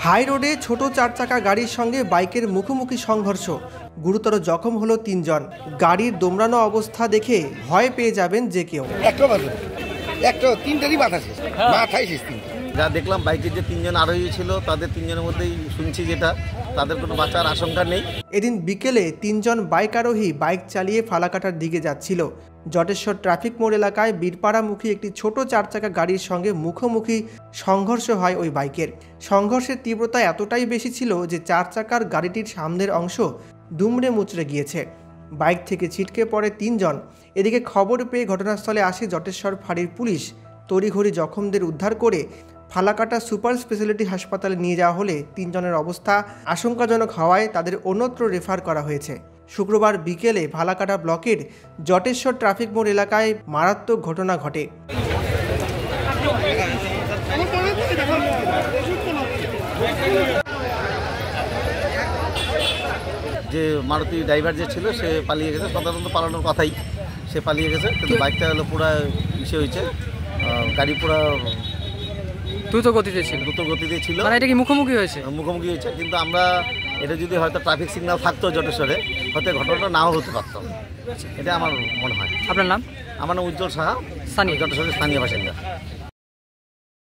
High রোডে ছোট চার চাকা গাড়ির সঙ্গে বাইকের মুখোমুখি সংঘর্ষ, গুরুতর জখম হলো ৩ জন। গাড়ির দোমড়ানো অবস্থা দেখে ভয় পেয়ে যাবেন যে কেউ। যা দেখলাম বাইকের যে ৩ জন আরোহী ছিল তাদের ৩ জনের মধ্যেই শুনছি যেটা তাদের কোনো বাঁচার আশঙ্কা নেই। এদিন বিকেলে ৩ জন বাইক আরোহী বাইক চালিয়ে ফালাকাটার দিকে যাচ্ছিল। জটেশ্বর ট্রাফিক মোড় এলাকায় বীরপাড়ামুখী একটি ছোট চার চাকা গাড়ির সঙ্গে মুখোমুখি সংঘর্ষ হয় ওই বাইকের। সংঘর্ষের তীব্রতা এতটাই বেশি ছিল যে চার চাকার গাড়িটির সামনের অংশ দুমড়ে মুচড়ে গিয়েছে। বাইক থেকে ছিটকে পড়ে ৩ জন। এদিকে খবর পেয়ে ঘটনাস্থলে আসে জটেশ্বর ফাঁড়ির পুলিশ। তড়িঘড়ি জখমদের উদ্ধার করে ফালাকাটা সুপার স্পেশালিটি হাসপাতালে নিয়ে যাওয়া হলে ৩ জনের অবস্থা আশঙ্কাজনক হওয়ায় তাদের অন্যত্র রেফার করা হয়েছে। শুক্রবার বিকেলে ফালাকাটা ব্লকের জটেশ্বর ট্রাফিক মোড় এলাকায় মারাত্মক ঘটনা ঘটে। যে মারুতি ড্রাইভার যে ছিল সে পালিয়ে গেছে, তদন্ত পালানোর কথাই, সে পালিয়ে গেছে, কিন্তু বাইকটা হলো পুরো ইসে হয়েছে, গাড়ি পুরো দ্রুত গতিতে ছিল। মানে এটা কি মুখোমুখি হয়েছে? মুখোমুখি হয়েছে, কিন্তু আমরা এটা যদি হয়তো ট্রাফিক সিগন্যাল থাকতো জটেশ্বরে, হয়তো ঘটনাটা নাও হতে পারত, এটা আমার মনে হয়। আপনার নাম? আমার নাম উজ্জ্বল সাহা, স্থানীয় জটেশ্বরের স্থানীয় বাসিন্দা।